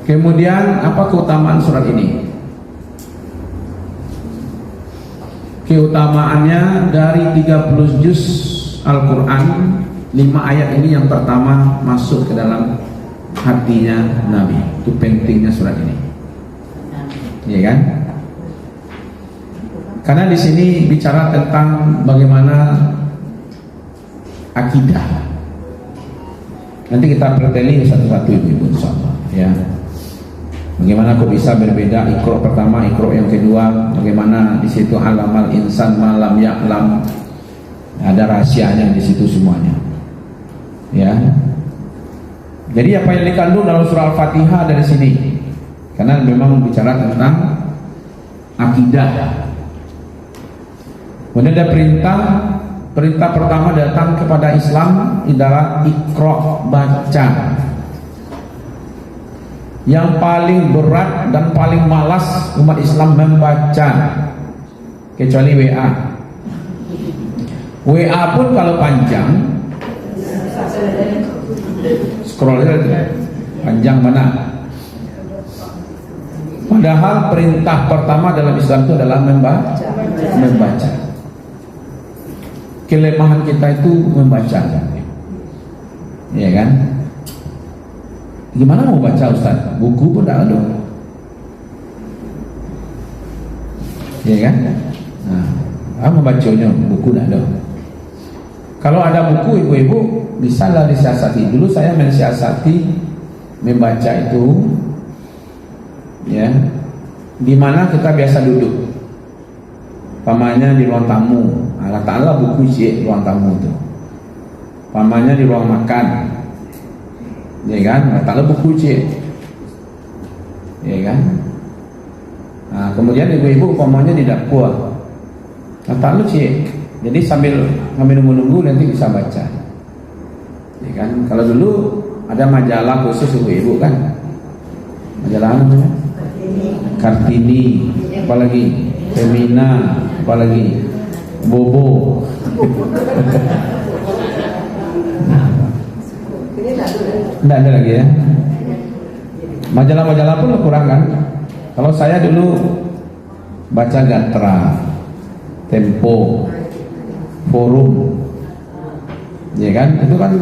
Kemudian apa keutamaan surat ini? Keutamaannya dari 30 juz Al-Quran, 5 ayat ini yang pertama masuk ke dalam hatinya Nabi. Itu pentingnya surat ini, ya kan? Karena di sini bicara tentang bagaimana akidah. Nanti kita preteli satu-satu ibu-ibu, insyaallah, ya. Bagaimana kok bisa berbeda Iqra pertama, Iqra yang kedua, bagaimana di situ alamal insan malam ya'lam, ada rahasianya di situ semuanya. Ya. Jadi apa yang dikandung dalam surah Al-Fatihah dari sini? Karena memang bicara tentang akidah. Kemudian ada perintah pertama datang kepada Islam adalah Iqra, baca. Yang paling berat dan paling malas umat Islam membaca, kecuali WA. WA pun kalau panjang, scroll itu panjang mana. Padahal perintah pertama dalam Islam itu adalah membaca. Kelemahan kita itu membaca, ya kan? Gimana mau baca Ustaz? Buku pun tidak ada, ya kan? Nah, membacanya buku tidak ada. Kalau ada buku, ibu-ibu bisa lah disiasati. Dulu saya mensiasati membaca itu, ya, di mana kita biasa duduk. Pamannya di ruang tamu, Allah Ta'ala buku isi ruang tamu itu. Pamannya di ruang makan, ya kan, tak ada buku cik, ya kan. Nah, kemudian ibu-ibu umpamanya di dapur, tak ada cik, jadi sambil nunggu nanti bisa baca, ya kan. Kalau dulu ada majalah khusus ibu-ibu kan, majalah namanya Kartini, apalagi Femina, apalagi Bobo. Tidak ada lagi ya. Majalah-majalah pun kurang kan. Kalau saya dulu baca Gatra, Tempo, Forum, ya kan, itu kan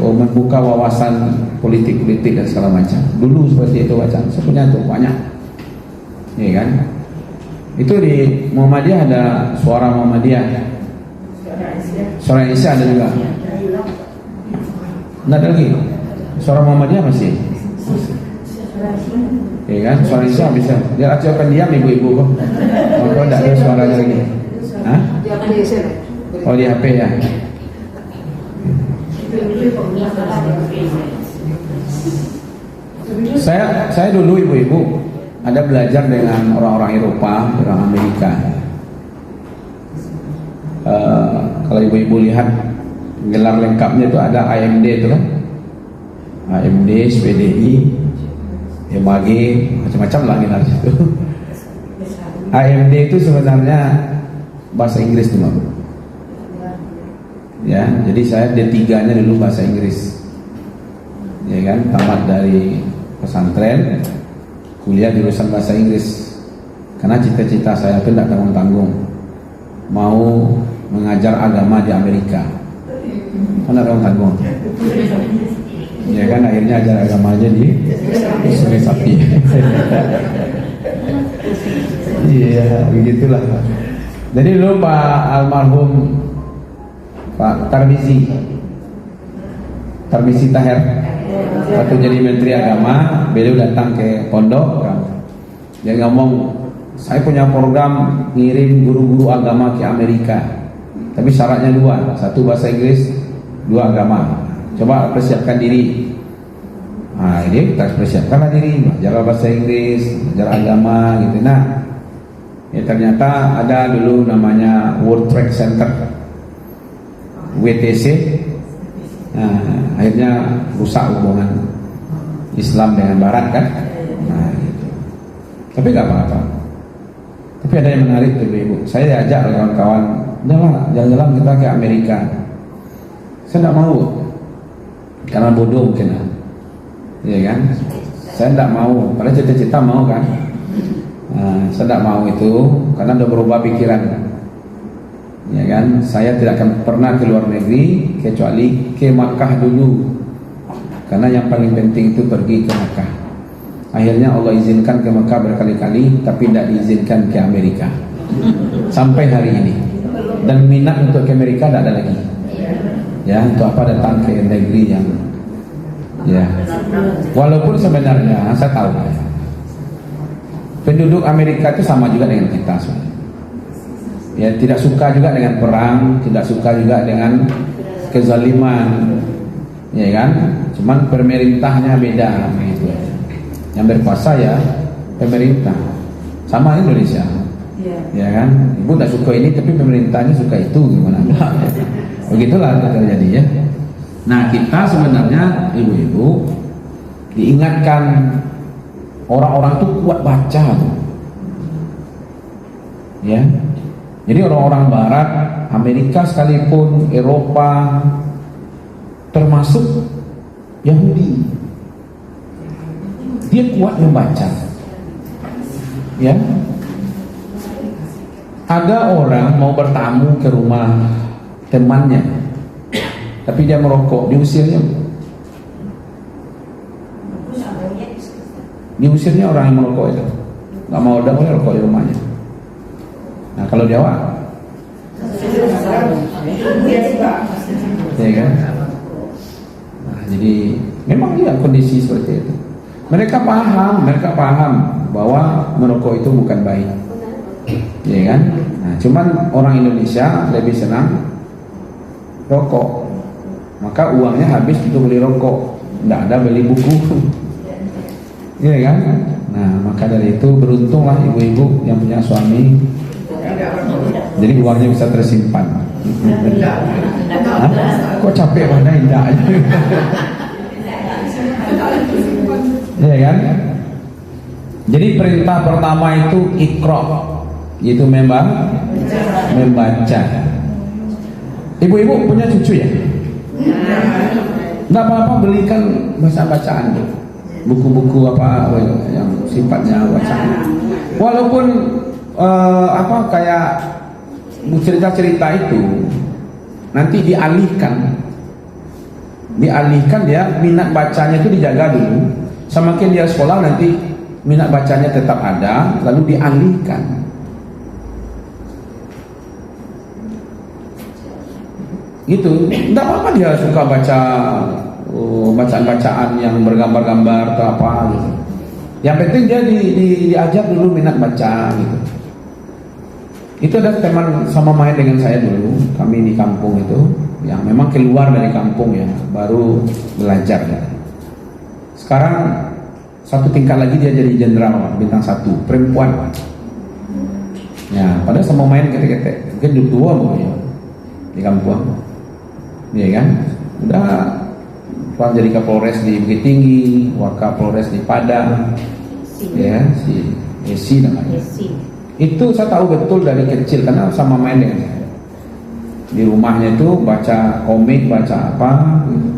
membuka wawasan politik-politik dan segala macam. Dulu seperti itu baca. Saya punya itu banyak, ya kan. Itu di Muhammadiyah ada Suara Muhammadiyah, Suara Isya ada juga. Nggak ada lagi. Suara Muhammadiyah masih. Ya kan, Suara Isya bisa. Dia akan diam ibu-ibu kok. Kalau tidak ada suaranya lagi. Hah? Oh di HP ya. Saya dulu ibu-ibu ada belajar dengan orang-orang Eropa, orang Amerika. Kalau ibu-ibu lihat gelar lengkapnya itu ada AMD itu kan, AMD, SPDI, MAG, macam-macam lah gelar itu. AMD itu sebenarnya bahasa Inggris cuma, ya. Jadi saya D3-nya dulu bahasa Inggris, ya kan. Tamat dari pesantren, kuliah jurusan bahasa Inggris. Karena cita-cita saya pun tidak tanggung-tanggung, mau mengajar agama di Amerika. Kan ada orang tanggung, ya kan. Akhirnya ajar agamanya di Sungai Sapi. Iya, begitulah. Jadi dulu Pak almarhum Pak Tarmizi Taher, waktu jadi Menteri Agama, beliau datang ke pondok. Dia ngomong, saya punya program ngirim guru-guru agama ke Amerika, tapi syaratnya 2, 1 bahasa Inggris, 2 agama. Coba persiapkan diri. Nah, ini kita persiapkanlah diri, belajar bahasa Inggris, belajar agama gitu. Nah, ya ternyata ada dulu namanya World Trade Center, WTC. Nah, akhirnya rusak hubungan Islam dengan Barat kan. Nah, gitu. Tapi nggak apa-apa. Tapi ada yang menarik tuh ibu. Saya diajak oleh kawan-kawan, udahlah jalan-jalan kita ke Amerika. Saya nggak mau, karena bodoh mungkin, ya kan. Saya tidak mau, padahal cita-cita mau kan. Saya tidak mau itu karena sudah berubah pikiran, ya kan. Saya tidak akan pernah ke luar negeri kecuali ke Makkah dulu, karena yang paling penting itu pergi ke Makkah. Akhirnya Allah izinkan ke Makkah berkali-kali, tapi tidak diizinkan ke Amerika sampai hari ini. Dan minat untuk ke Amerika tidak ada lagi. Ya, untuk apa datang ke negeri yang, ya, walaupun sebenarnya saya tahu penduduk Amerika itu sama juga dengan kita sebenarnya. Ya, tidak suka juga dengan perang, tidak suka juga dengan kezaliman, ya kan? Cuman pemerintahnya beda gitu. Yang berkuasa ya pemerintah, sama Indonesia, ya kan? Ibu tak suka ini tapi pemerintahnya suka itu, gimana? Begitulah terjadi ya. Nah, kita sebenarnya ibu-ibu diingatkan orang-orang itu kuat baca, ya. Jadi orang-orang Barat, Amerika sekalipun, Eropa, termasuk Yahudi, dia kuat membaca, ya. Ada orang mau bertamu ke rumah temannya, tapi dia merokok, diusirnya. Diusirnya orang yang merokok itu, nggak mau udah boleh rokok di rumahnya. Nah, kalau Jawa, ya kan? Nah, jadi memang dia kondisi seperti itu. Mereka paham bahwa merokok itu bukan baik, ya kan? Nah, cuman orang Indonesia lebih senang rokok, maka uangnya habis untuk beli rokok, tidak ada beli buku, ya kan? Nah, maka dari itu beruntunglah ibu-ibu yang punya suami, jadi uangnya bisa tersimpan. Kok capek mana indah aja, ya kan? Jadi perintah pertama itu Iqra, yaitu membaca. Ibu-ibu punya cucu ya? Nggak apa-apa, belikan bacaan tuh, buku-buku apa yang sifatnya bacaan. Walaupun kayak cerita-cerita itu nanti dialihkan dia minat bacanya itu dijaga dulu. Semakin dia sekolah nanti minat bacanya tetap ada, lalu dialihkan. Gitu, tidak apa-apa dia suka baca bacaan-bacaan yang bergambar-gambar atau apa gitu. Yang penting dia diajar dulu minat baca gitu. Itu ada teman sama main dengan saya dulu, kami di kampung itu, yang memang keluar dari kampung ya, baru belajar ya. Sekarang satu tingkat lagi dia jadi jenderal bintang 1, perempuan. Ya, padahal sama main ketek-ketek, mungkin tua mungkin ya, di kampung. Iya kan? Udah Pak jadi Kapolres di Bukit Tinggi, Wakapolres di Padang, ya si Esi namanya. Itu saya tahu betul dari kecil karena sama main dengan saya. Di rumahnya itu baca komik, baca apa, gitu.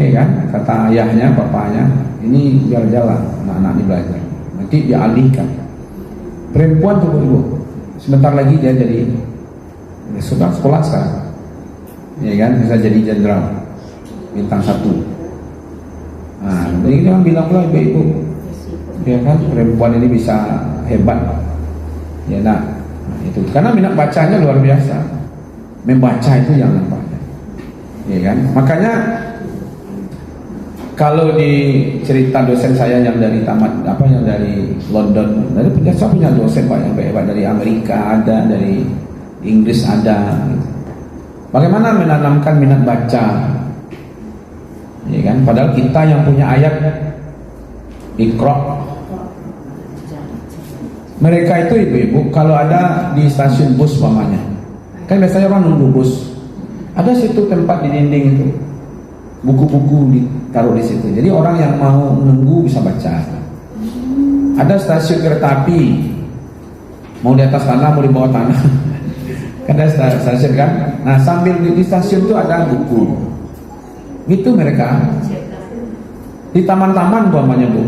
Ya kan? Kata ayahnya, bapaknya, ini jalan-jalan, anak-anak ini belajar. Nanti dia alihkan. Perempuan tuh ibu, sebentar lagi dia jadi sudah sekolah sekarang. Ya kan, bisa jadi jenderal bintang 1. Nah, jadi dia bilang pula ibu-ibu, ya kan, perempuan ini bisa hebat. Ya nah itu karena minat bacanya luar biasa. Membaca itu yang nampaknya, ya kan. Makanya kalau di cerita dosen saya yang dari yang dari London, saya punya dosen banyak hebat dari Amerika ada, dari Inggris ada. Gitu. Bagaimana menanamkan minat baca, ya kan? Padahal kita yang punya ayat Iqra. Mereka itu ibu-ibu kalau ada di stasiun bus mamanya, kan biasanya orang nunggu bus, ada situ tempat di dinding itu, buku-buku ditaruh di situ. Jadi orang yang mau nunggu bisa baca. Ada stasiun kereta api, mau di atas tanah mau di bawah tanah. Kan ada stasiun kan. Nah sambil di stasiun itu ada buku. Itu mereka. Di taman-taman umpamanya Bu,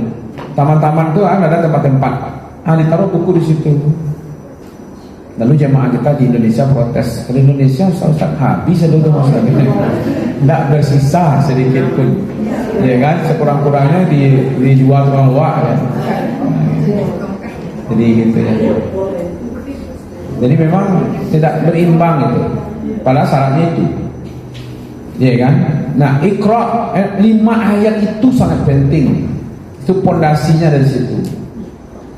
taman-taman itu ada tempat-tempat, ditaruh buku di situ. Lalu jemaah kita di Indonesia protes, di Indonesia Ustaz habis ada udah masa ini, tidak bersisa sedikit pun, ya kan? Sekurang-kurangnya dijual luar ya. Jadi gitu ya. Jadi memang tidak berimbang itu. Pada syaratnya itu, ya kan? Nah, Iqra 5 ayat itu sangat penting. Itu pondasinya dari situ.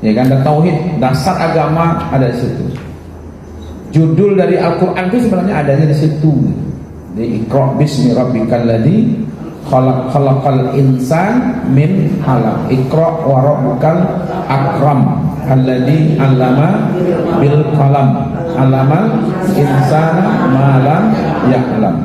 Ya kan? Dan tauhid, dasar agama ada di situ. Judul dari Al-Quran itu sebenarnya adanya di situ. Di Iqra bismi rabbikal ladzi khalaqal insan min 'alaq. Iqra wa rabbukal akram alladzi 'allama bil qalam 'allamal insana ma lam ya'lam.